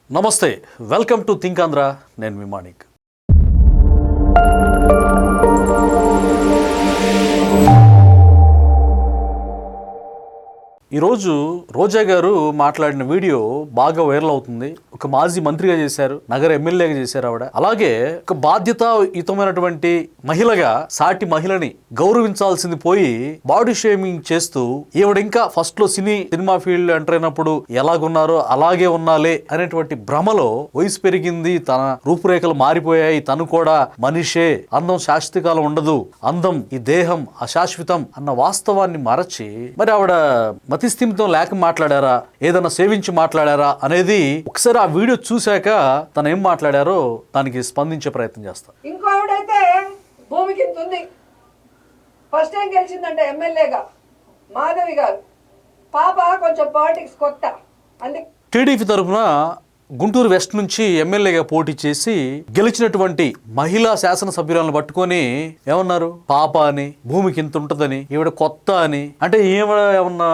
నమస్తే, welcome to think Andhra. నేను మీ మాణిక్. ఈరోజు రోజా గారు మాట్లాడిన వీడియో బాగా వైరల్ అవుతుంది. ఒక మాజీ మంత్రిగా చేశారు, నగర ఎమ్మెల్యేగా చేశారు ఆవిడ. అలాగే ఒక బాధ్యతాయుతమైనటువంటి మహిళగా సాటి మహిళని గౌరవించాల్సింది పోయి బాడీ షేమింగ్ చేస్తూ ఈవిడ ఇంకా ఫస్ట్ లో సినిమా ఫీల్డ్ ఎంటర్ అయినప్పుడు ఎలాగున్నారో అలాగే ఉన్నాలే అనేటువంటి భ్రమలో వయసు పెరిగింది, తన రూపురేఖలు మారిపోయాయి, తను కూడా మనిషే, అందం శాశ్వతకాలం ఉండదు, అందం ఈ దేహం అశాశ్వతం అన్న వాస్తవాన్ని మరచి మరి ఆవిడ మతిస్థిమితం లేక మాట్లాడారా, ఏదైనా సేవించి మాట్లాడారా అనేది ఒకసారి ఆ వీడియో చూశాక తను ఏం మాట్లాడారో దానికి స్పందించే ప్రయత్నం చేస్తా. ఇంకో ఆవిడైతే భూమి కింద ఉంది. ఫస్ట్ టైం గెలిచిందంటే ఎమ్మెల్యేగా మాధవి గారు. పాప కొంచెం పాలిటిక్స్ కొత్త. అందుకే టీడీపీ తరఫున గుంటూరు వెస్ట్ నుంచి ఎమ్మెల్యేగా పోటీ చేసి గెలిచినటువంటి మహిళా శాసనసభ్యురాలను పట్టుకొని ఏమన్నారు, పాప అని, భూమికి ఇంత ఉంటుందని, ఈవిడ కొత్త అని. అంటే ఏమన్నా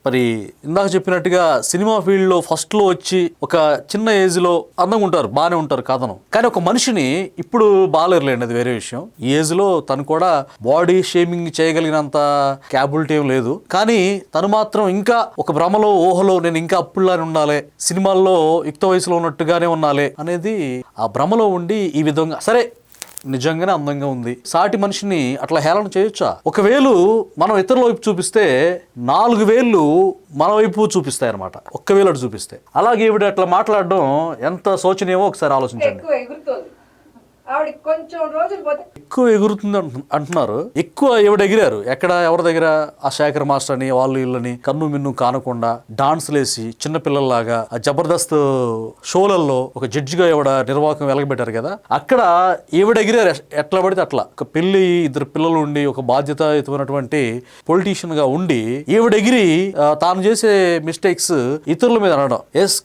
మరి ఇందాక చెప్పినట్టుగా సినిమా ఫీల్డ్ లో ఫస్ట్ లో వచ్చి ఒక చిన్న ఏజ్ లో అందంగా ఉంటారు, బాగానే ఉంటారు కాదను, కానీ ఒక మనిషిని ఇప్పుడు బాగాలేరులేండి, అది వేరే విషయం. ఈ ఏజ్ లో తను కూడా బాడీ షేమింగ్ చేయగలిగినంత క్యాపబిలిటీ ఏం లేదు, కానీ తను మాత్రం ఇంకా ఒక భ్రమలో ఊహలో నేను ఇంకా అప్పుడులానే ఉండాలి, సినిమాల్లో యుక్త వయసులో ఉన్నట్టుగానే ఉన్నాలే అనేది ఆ భ్రమలో ఉండి ఈ విధంగా సరే నిజంగానే అందంగా ఉంది, సాటి మనిషిని అట్లా హేళన చేయొచ్చా? ఒకవేళ మనం ఇతరుల వైపు చూపిస్తే 4 వేళ్ళు మన వైపు చూపిస్తాయి అనమాట, ఒక్క వేలు అటు చూపిస్తే. అలాగే ఈవిడ అట్లా మాట్లాడడం ఎంత శోచనీయమో ఒకసారి ఆలోచించండి. ఆవిడ కొంచెం రోజులు పోతే ఎక్కువ ఎగురుతుంది అంటున్నారు. ఎక్కువ ఈవిడ ఎగిరారు ఎక్కడ, ఎవరి దగ్గర? ఆ శేఖర్ మాస్టర్ అని వాళ్ళు వీళ్ళని కన్ను మిన్ను కానకుండా డాన్స్లు వేసి చిన్నపిల్లల్లాగా ఆ జబర్దస్త్ షోలలో ఒక జడ్జిగా ఈవిడ నిర్వాహకం వెలగబెట్టారు కదా, అక్కడ ఈవిడ ఎగిరారు ఎట్లా పడితే అట్లా. ఒక పెళ్లి, 2 పిల్లలు ఉండి ఒక బాధ్యతాయుతమైనటువంటి పొలిటీషియన్ గా ఉండి ఈవిడ ఎగిరి తాను చేసే మిస్టేక్స్ ఇతరుల మీద అనడం.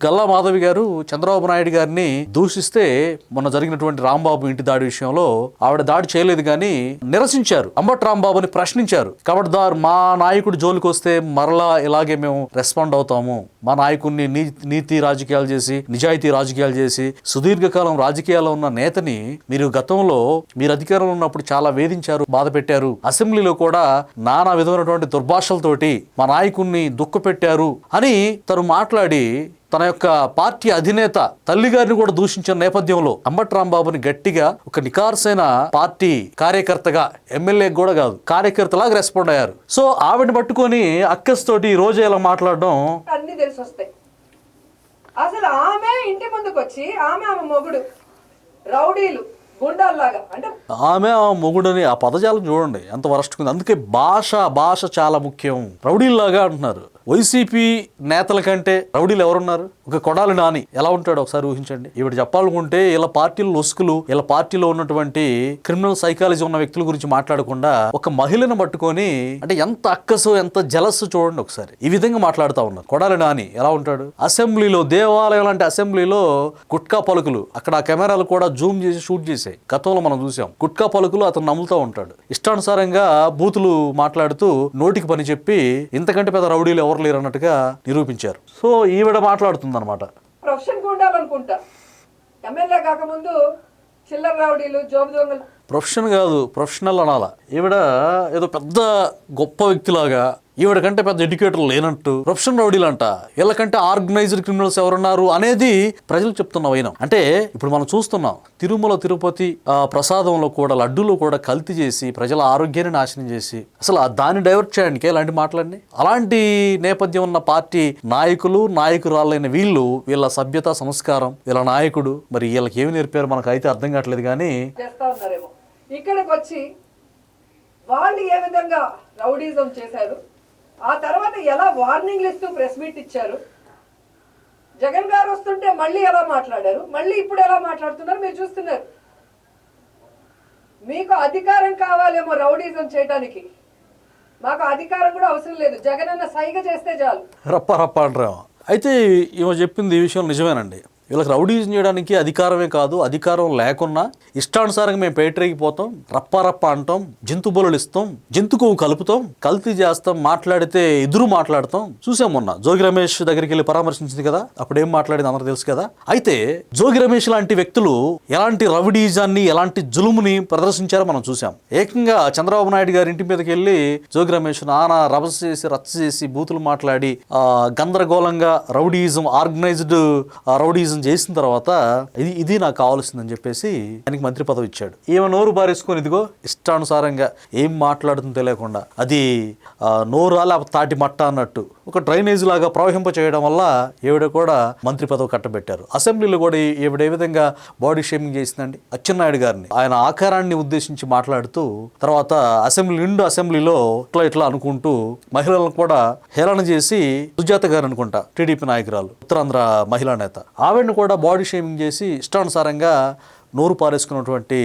గల్లా మాధవి గారు చంద్రబాబు నాయుడు గారిని దూషిస్తే మొన్న జరిగినటువంటి రాంబాబు ఇంటి దాడి విషయంలో ఆవిడ దాడి చేయలేదు కానీ నిరసించారు, అంబటి రాంబాబుని ప్రశ్నించారు. కబడ్దార్, మా నాయకుడు జోలికి వస్తే మరలా ఇలాగే మేము రెస్పాండ్ అవుతాము, మా నాయకుడిని నీతి రాజకీయాలు చేసి నిజాయితీ రాజకీయాలు చేసి సుదీర్ఘకాలం రాజకీయాల్లో ఉన్న నేతని మీరు గతంలో మీరు అధికారంలో ఉన్నప్పుడు చాలా వేధించారు, బాధ పెట్టారు, అసెంబ్లీలో కూడా నానా విధమైనటువంటి దుర్భాషలతోటి మా నాయకుడిని దుఃఖపెట్టారు అని తను మాట్లాడి తన యొక్క పార్టీ అధినేత తల్లిగారిని కూడా దూషించిన నేపథ్యంలో అంబటి రాంబాబుని గట్టిగా ఒక నికార్సైన పార్టీ కార్యకర్తగా, ఎమ్మెల్యే కూడా కాదు కార్యకర్తలాగా రెస్పాండ్ అయ్యారు. సో ఆవిడని పట్టుకొని అక్కస్తోటి రోజు ఇలా మాట్లాడడం అన్ని తెలిసి వస్తాయి. అసలు ఆమె ఇంటి ముందుకు వచ్చి ఆమె మొగుడు రౌడీలు గుండాల్లాగా, అంటే ఆమె మొగుడని ఆ పదజాలం చూడండి ఎంత వరస్ట్గా ఉంది. అందుకే భాష చాలా ముఖ్యం. రౌడీల్లాగా అంటున్నారు. వైసీపీ నేతల కంటే రౌడీలు ఎవరున్నారు? ఒక కొడాలి నాని ఎలా ఉంటాడో ఒకసారి ఊహించండి. ఈవిడ చెప్పాలనుకుంటే ఇలా పార్టీలో లొసుకులు, ఇలా పార్టీలో ఉన్నటువంటి క్రిమినల్ సైకాలజీ ఉన్న వ్యక్తుల గురించి మాట్లాడకుండా ఒక మహిళను పట్టుకొని అంటే ఎంత అక్కసు, ఎంత జలస్సు చూడండి ఒకసారి. ఈ విధంగా మాట్లాడుతూ ఉన్నారు. కొడాలి నాని ఎలా ఉంటాడు? అసెంబ్లీలో, దేవాలయం లాంటి అసెంబ్లీలో గుట్కా పలుకులు, అక్కడ ఆ కెమెరాలు కూడా జూమ్ చేసి షూట్ చేసాయి. గతంలో మనం చూసాం. గుట్కా పలుకులు అతను నమ్ముతూ ఉంటాడు. ఇష్టానుసారంగా బూతులు మాట్లాడుతూ నోటికి పని చెప్పి ఇంతకంటే పెద్ద రౌడీలు ఎవరు లేరు అన్నట్టుగా నిరూపించారు. సో ఈవిడ మాట్లాడుతుంది అనమాట. ప్రొఫెషన్ ఉండాలనుకుంటా. ఎమ్మెల్యే కాకముందు చిల్లర రౌడీలు, జోబు దొంగలు. ప్రొఫెషన్ కాదు, ప్రొఫెషనల్ అనాల. ఈవిడ ఏదో పెద్ద గొప్ప వ్యక్తిలాగా, ఈవిడ కంటే పెద్ద ఎడ్యుకేటర్ లేనట్టు ప్రొఫెషన్ రౌడీలు అంట, వీళ్ళకంటే ఆర్గనైజ్డ్ క్రిమినల్స్ ఎవరున్నారు అనేది ప్రజలు చెప్తున్న వైనం. అంటే ఇప్పుడు మనం చూస్తున్నాం తిరుమల తిరుపతి ప్రసాదంలో కూడా, లడ్డూలో కూడా కల్తీ చేసి ప్రజల ఆరోగ్యాన్ని నాశనం చేసి అసలు దాన్ని డైవర్ట్ చేయడానికి ఇలాంటి మాటలన్నీ. అలాంటి నేపథ్యం ఉన్న పార్టీ నాయకులు, నాయకురాలైన వీళ్ళ సభ్యత, సంస్కారం, వీళ్ళ నాయకుడు మరి వీళ్ళకి ఏమి నేర్పారు మనకు అయితే అర్థం కావట్లేదు. కానీ చేస్తా ఉన్నారేమో. ఇక్కడికి వచ్చి వాళ్ళు ఏ విధంగా రౌడీజం చేశారు, ఆ తర్వాత ఎలా వార్నింగ్లు ఇస్తూ ప్రెస్ మీట్ ఇచ్చారు, జగన్ గారు వస్తుంటే మళ్ళీ ఎలా మాట్లాడారు, మళ్ళీ ఇప్పుడు ఎలా మాట్లాడుతున్నారు మీరు చూస్తున్నారు. మీకు అధికారం కావాలేమో రౌడీజం చేయడానికి, మాకు అధికారం కూడా అవసరం లేదు, జగన్ అన్న సైగ చేస్తే చాలు. రప్ప అంటారేమో. అయితే ఈమె చెప్పింది ఈ విషయం నిజమేనండి. వీళ్ళకి రౌడీజం చేయడానికి అధికారమే కాదు, అధికారం లేకున్నా ఇష్టానుసారంగా మేము పేటరేగిపోతాం, రప్ప అంటాం, జంతు బలులు ఇస్తాం, జంతుకు కలుపుతాం, కల్తీ చేస్తాం, మాట్లాడితే ఎదురు మాట్లాడతాం. చూసాం మొన్న జోగి రమేష్ దగ్గరికి వెళ్ళి పరామర్శించింది కదా, అప్పుడు ఏం మాట్లాడింది అందరూ తెలుసు కదా. అయితే జోగి రమేష్ లాంటి వ్యక్తులు ఎలాంటి రౌడీజాన్ని, ఎలాంటి జులుముని ప్రదర్శించారో మనం చూసాం. ఏకంగా చంద్రబాబు నాయుడు గారి ఇంటి మీదకి వెళ్ళి జోగి రమేష్ నానా రచ్చ చేసి బూతులు మాట్లాడి గందరగోళంగా రౌడీజం, ఆర్గనైజ్డ్ రౌడీజం చేసిన తర్వాత ఇది నాకు కావాల్సిందని చెప్పేసి ఆయనకి మంత్రి పదవి ఇచ్చాడు. ఈమె నోరు బారేసుకొని ఇదిగో ఇష్టానుసారంగా ఏం మాట్లాడుతుందో తెలియకుండా అది నోరా లేకపోతే తాటి మట్ట అన్నట్టు ఒక డ్రైనేజ్ లాగా ప్రవహింప చేయడం వల్ల ఈవిడ కూడా మంత్రి పదవి కట్టబెట్టారు. అసెంబ్లీలో కూడా ఈవిడ ఏ విధంగా బాడీ షేమింగ్ చేసిందండి అచ్చెన్నాయుడు గారిని. ఆయన ఆకారాన్ని ఉద్దేశించి మాట్లాడుతూ తర్వాత అసెంబ్లీలో ఇట్లా అనుకుంటూ మహిళలను కూడా హేళన చేసి, సుజాత గారు అనుకుంటా టీడీపీ నాయకురాలు, ఉత్తరాంధ్ర మహిళా నేత, ఆవిడని కూడా బాడీ షేమింగ్ చేసి ఇష్టానుసారంగా నోరు పారేసుకున్నటువంటి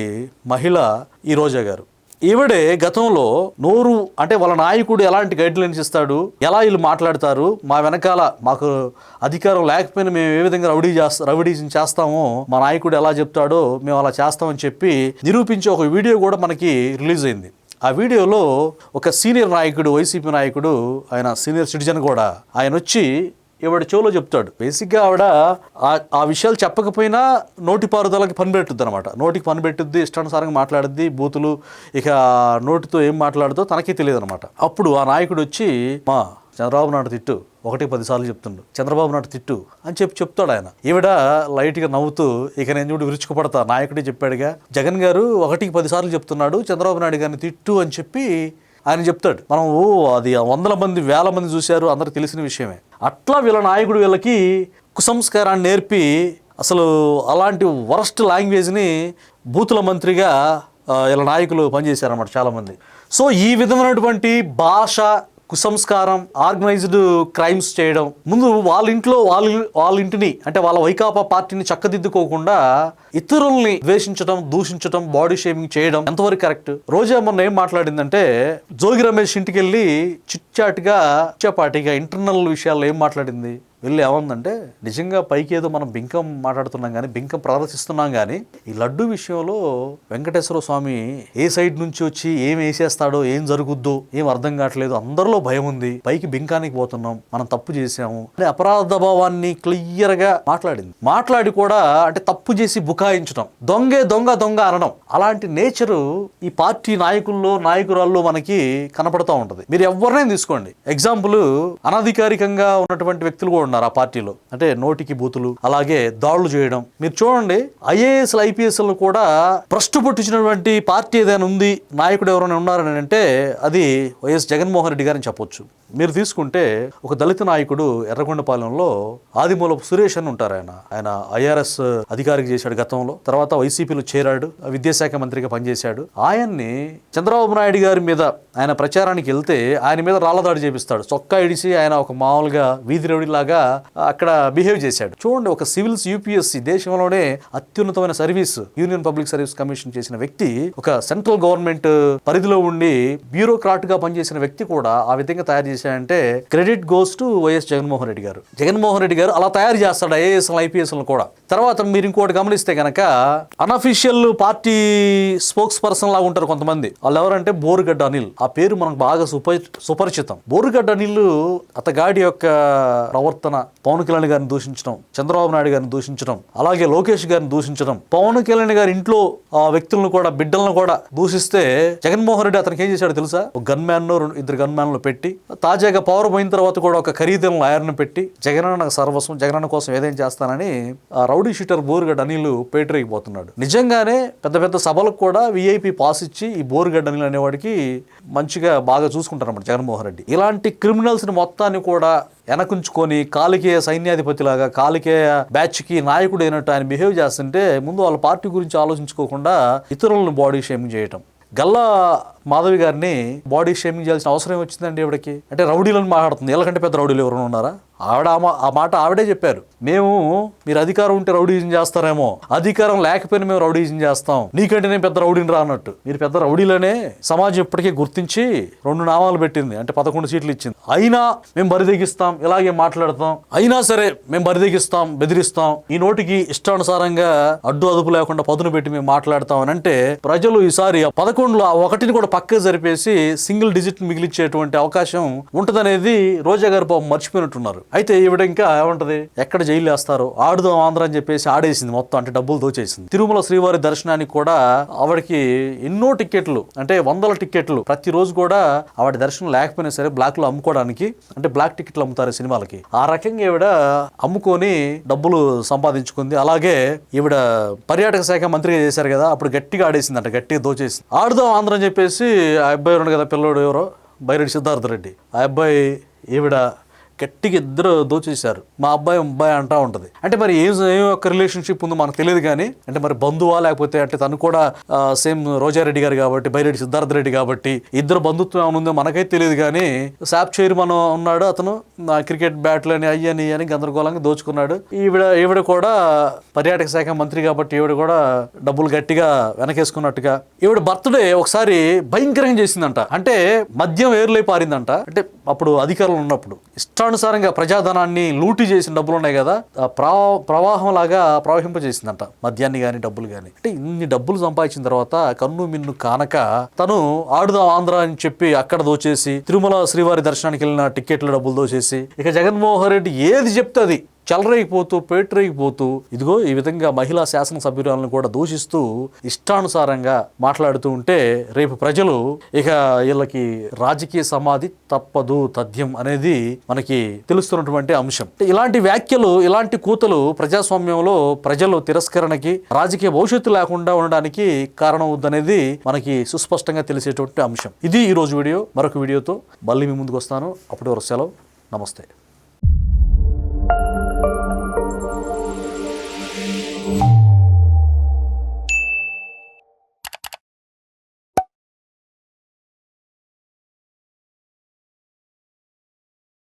మహిళ ఈ రోజా గారు. ఈవిడే గతంలో నోరు అంటే వాళ్ళ నాయకుడు ఎలాంటి గైడ్ లైన్స్ ఇస్తాడు, ఎలా వీళ్ళు మాట్లాడతారు, మా వెనకాల మాకు అధికారం లేకపోయినా మేము ఏ విధంగా రౌడీజం చేస్తామో మా నాయకుడు ఎలా చెప్తాడో మేము అలా చేస్తామని చెప్పి నిరూపించే ఒక వీడియో కూడా మనకి రిలీజ్ అయింది. ఆ వీడియోలో ఒక సీనియర్ నాయకుడు, వైసీపీ నాయకుడు, ఆయన సీనియర్ సిటిజన్ కూడా, ఆయన వచ్చి ఈవిడ చెవులో చెప్తాడు. బేసిక్గా ఆవిడ ఆ విషయాలు చెప్పకపోయినా నోటి పారుదలకి పని పెట్టుద్ది అనమాట. నోటికి పని పెట్టుద్ది, ఇష్టానుసారంగా మాట్లాడుద్ది, బూతులు, ఇక నోటితో ఏం మాట్లాడుతో తనకే తెలియదు అనమాట. అప్పుడు ఆ నాయకుడు వచ్చి మా చంద్రబాబు నాయుడు తిట్టు, 1-10 సార్లు చెప్తుండు, చంద్రబాబు నాయుడు తిట్టు అని చెప్తాడు ఆయన. ఈవిడ లైట్గా నవ్వుతూ ఇక నేను చూడు విరుచుకుపడతా, నాయకుడే చెప్పాడుగా, జగన్ గారు 1-10 సార్లు చెప్తున్నాడు, చంద్రబాబు నాయుడు గారిని తిట్టు అని చెప్పి ఆయన చెప్తాడు. మనం అది 100 మంది 1000 మంది చూశారు, అందరికి తెలిసిన విషయమే. అట్లా వీళ్ళ నాయకుడు వీళ్ళకి కుసంస్కారాన్ని నేర్పి అసలు అలాంటి వరస్ట్ లాంగ్వేజ్ని బూతుల మంత్రిగా వీళ్ళ నాయకులు పనిచేశారన్నమాట చాలామంది. సో ఈ విధమైనటువంటి భాష, కుసంస్కారం, ఆర్గనైజ్డ్ క్రైమ్స్ చేయడం, ముందు వాళ్ళ ఇంటిని అంటే వాళ్ళ వైకాపా పార్టీని చక్కదిద్దుకోకుండా ఇతరుల్ని ద్వేషించడం, దూషించడం, బాడీ షేమింగ్ చేయడం ఎంతవరకు కరెక్ట్? రోజా మొన్న ఏం మాట్లాడిందంటే, జోగి రమేష్ ఇంటికి వెళ్ళి చిచ్చాపాటిగా ఇంటర్నల్ విషయాల్లో ఏం మాట్లాడింది, వెళ్ళి ఏమందంటే, నిజంగా పైకి ఏదో మనం బింకం మాట్లాడుతున్నాం కానీ, బింకం ప్రదర్శిస్తున్నాం కానీ, ఈ లడ్డు విషయంలో వెంకటేశ్వర స్వామి ఏ సైడ్ నుంచి వచ్చి ఏం వేసేస్తాడో, ఏం జరుగుద్దో ఏం అర్థం కావట్లేదు, అందరిలో భయం ఉంది, పైకి బింకానికి పోతున్నాం, మనం తప్పు చేసాము అంటే అపరాధ భావాన్ని క్లియర్గా మాట్లాడి కూడా అంటే తప్పు చేసి బుకాయించడం, దొంగ అనడం, అలాంటి నేచరు ఈ పార్టీ నాయకురాల్లో మనకి కనపడతా ఉంటది. మీరు ఎవరినైనా తీసుకోండి, ఎగ్జాంపుల్ అనధికారికంగా ఉన్నటువంటి వ్యక్తులు కూడా ఉన్నారు ఆ పార్టీలో, అంటే నోటికి బూతులు, అలాగే దాడులు చేయడం. మీరు చూడండి, ఐఏఎస్ ఐపీఎస్లు కూడా భ్రష్టు పట్టించినటువంటి పార్టీ ఏదైనా ఉంది, నాయకుడు ఎవరైనా ఉన్నారని అంటే అది వైఎస్ జగన్మోహన్ రెడ్డి గారని చెప్పొచ్చు. మీరు తీసుకుంటే ఒక దళిత నాయకుడు ఎర్రగొండపాలెంలో ఆదిమూలపు సురేష్ అని ఉంటారు. ఆయన ఐఆర్ఎస్ అధికారికి చేశాడు గతంలో, తర్వాత వైసీపీలో చేరాడు, విద్యాశాఖ మంత్రిగా పనిచేశాడు. ఆయన్ని చంద్రబాబు నాయుడు గారి మీద ఆయన ప్రచారానికి వెళ్తే ఆయన మీద రాళ్లదాడి చేపిస్తాడు, చొక్కా ఇడిసి ఆయన ఒక మామూలుగా వీధి రౌడీ లాగా అక్కడ బిహేవ్ చేశాడు. చూడండి, ఒక సివిల్స్ యూపీఎస్సీ దేశంలోనే అత్యున్నతమైన service, union public service commission చేసిన వ్యక్తి, ఒక సెంట్రల్ గవర్నమెంట్ పరిధిలో ఉండి బ్యూరోక్రాట్ గా పనిచేసిన వ్యక్తి కూడా ఆ విధంగా తయారు చేశాడంటే credit goes to YS Jaganmohan Reddy గారు అలా తయారు చేస్తాడు ఐఏఎస్ ఐపీఎస్ కూడా. తర్వాత మీరు ఇంకోటి గమనిస్తే కనుక అన్అఫీషియల్ పార్టీ స్పోక్స్ పర్సన్ లాగా ఉంటారు కొంతమంది. వాళ్ళు ఎవరంటే బోరుగడ్డ అనిల్, ఆ పేరు మనకు బాగా సుపరిచితం. బోరుగడ్డ అనిల్ అతగాడి యొక్క ప్రవర్తన, పవన్ కళ్యాణ్ గారిని దూషించడం, చంద్రబాబు నాయుడు గారిని దూషించడం, అలాగే లోకేష్ గారిని దూషించడం, పవన్ కళ్యాణ్ గారి ఇంట్లో వ్యక్తులను కూడా, బిడ్డలను కూడా దూషిస్తే జగన్మోహన్ రెడ్డి అతనికి ఏం చేశాడు తెలుసా? ఒక గన్మ్యాన్, 2 గన్మ్యాన్లు పెట్టి, తాజాగా పవర్ పోయిన తర్వాత కూడా ఒక ఖరీదైన లాయర్ను పెట్టి, జగనన్న సర్వస్వం, జగనన్న కోసం ఏదైనా చేస్తానని రౌడీ షీటర్ బోరుగడ్డ అనిల్ పేటరేగిపోతున్నాడు. నిజంగానే పెద్ద పెద్ద సభలకు కూడా విఐపి పాస్ ఇచ్చి ఈ బోరుగడ్డ అనిల్ అనేవాడికి మంచిగా బాగా చూసుకుంటారు అన్నమాట జగన్మోహన్ రెడ్డి. ఇలాంటి క్రిమినల్స్ని మొత్తాన్ని కూడా వెనకుంచుకొని కాలికేయ సైన్యాధిపతిలాగా, కాలికేయ బ్యాచ్కి నాయకుడు అయినట్టు ఆయన బిహేవ్ చేస్తుంటే ముందు వాళ్ళ పార్టీ గురించి ఆలోచించుకోకుండా ఇతరులను బాడీ షేమింగ్ చేయటం. గల్లా మాధవి గారిని బాడీ షేమింగ్ చేయాల్సిన అవసరం వచ్చిందండి ఇవిడకి? అంటే రౌడీలను మాట్లాడుతుంది, వీళ్ళకంటే పెద్ద రౌడీలు ఎవరైనా ఉన్నారా? ఆవిడ ఆ మాట ఆవిడే చెప్పారు. మీరు అధికారం ఉంటే రౌడీజం చేస్తారేమో, అధికారం లేకపోయినా మేము రౌడీజం చేస్తాం, నీకంటే నేను పెద్ద రౌడీని రా అన్నట్టు. మీరు పెద్ద రౌడీలనే సమాజం ఇప్పటికీ గుర్తించి 2 నామాలు పెట్టింది, అంటే 11 సీట్లు ఇచ్చింది. అయినా మేము బరిదెగిస్తాం, ఇలాగే మాట్లాడతాం, అయినా సరే మేము బరిదెగిస్తాం, బెదిరిస్తాం, ఈ నోటికి ఇష్టానుసారంగా అడ్డు అదుపు లేకుండా పదును పెట్టి మేము మాట్లాడతాం అని అంటే ప్రజలు ఈసారి 11లో 1ని కూడా పక్క జరిపేసి సింగిల్ డిజిట్ మిగిలిచ్చేటువంటి అవకాశం ఉంటదనేది రోజా గారు పాపం మర్చిపోయినట్టున్నారు. అయితే ఈవిడ ఇంకా ఏమంటది, ఎక్కడ జైలు వేస్తారో ఆడుదాం ఆంధ్ర అని చెప్పేసి ఆడేసింది మొత్తం, అంటే డబ్బులు దోచేసింది. తిరుమల శ్రీవారి దర్శనానికి కూడా ఆవిడకి ఎన్నో టికెట్లు, అంటే 100 టికెట్లు ప్రతిరోజు కూడా ఆవిడ దర్శనం లేకపోయినా సరే బ్లాక్ లో అమ్ముకోవడానికి, అంటే బ్లాక్ టికెట్లు అమ్ముతారు సినిమాలకి, ఆ రకంగా ఈవిడ అమ్ముకొని డబ్బులు సంపాదించుకుంది. అలాగే ఈవిడ పర్యాటక శాఖ మంత్రిగా చేశారు కదా, అప్పుడు గట్టిగా ఆడేసిందంట, గట్టిగా దోచేసింది. ఆడుదాం ఆంధ్ర అని చెప్పేసి ఆ అబ్బాయి ఉన్నాడు కదా పిల్లోడు, ఎవరో బైరెడ్డి సిద్ధార్థ రెడ్డి, ఆ అబ్బాయి ఈవిడ గట్టిగా ఇద్దరు దోచేశారు. మా అబ్బాయి అంటా ఉంటది. అంటే మరి ఏం యొక్క రిలేషన్షిప్ ఉందో మనకు తెలియదు కానీ, అంటే మరి బంధువా లేకపోతే అంటే తను కూడా సేమ్ రోజారెడ్డి గారు కాబట్టి, బైరెడ్డి సిద్ధార్థ రెడ్డి కాబట్టి ఇద్దరు బంధుత్వం ఏముందో మనకైతే తెలియదు కానీ, శాప్ చైర్మన్ ఉన్నాడు అతను, క్రికెట్ బ్యాట్లని అయ్యని అని గందరగోళంగా దోచుకున్నాడు. ఈవిడ కూడా పర్యాటక శాఖ మంత్రి కాబట్టి ఈవిడ కూడా డబ్బులు గట్టిగా వెనకేసుకున్నట్టుగా. ఈవిడ బర్త్డే ఒకసారి భయంకరంగా చేసిందంట, అంటే మద్యం ఏర్లై పారిందంట. అంటే అప్పుడు అధికారులు ఉన్నప్పుడు ఇష్టానుసారంగా ప్రజాధనాన్ని లూటీ చేసిన డబ్బులు ఉన్నాయి కదా, ప్రవాహం లాగా ప్రవహింపజేసిందంట మద్యాన్ని కానీ డబ్బులు కానీ. అంటే ఇన్ని డబ్బులు సంపాదించిన తర్వాత కన్ను మిన్ను కానక తను ఆడుదాం ఆంధ్ర అని చెప్పి అక్కడ దోచేసి, తిరుమల శ్రీవారి దర్శనానికి వెళ్ళిన టికెట్ల డబ్బులు దోచేసి, ఇక జగన్మోహన్ రెడ్డి ఏది చెప్తే అది చెలరేగిపోతూ పేటరేగిపోతూ ఇదిగో ఈ విధంగా మహిళా శాసనసభ్యురాలను కూడా దూషిస్తూ ఇష్టానుసారంగా మాట్లాడుతూ ఉంటే రేపు ప్రజలు ఇక వీళ్ళకి రాజకీయ సమాధి తప్పదు తథ్యం అనేది మనకి తెలుస్తున్నటువంటి అంశం. ఇలాంటి వ్యాఖ్యలు, ఇలాంటి కూతలు ప్రజాస్వామ్యంలో ప్రజలు తిరస్కరణకి, రాజకీయ భవిష్యత్తు లేకుండా ఉండడానికి కారణం అవుద్దనేది మనకి సుస్పష్టంగా తెలిసేటువంటి అంశం. ఇది ఈ రోజు వీడియో. మరొక వీడియోతో మళ్ళీ మీ ముందుకు వస్తాను. అప్పటి వరకు సెలవు. నమస్తే.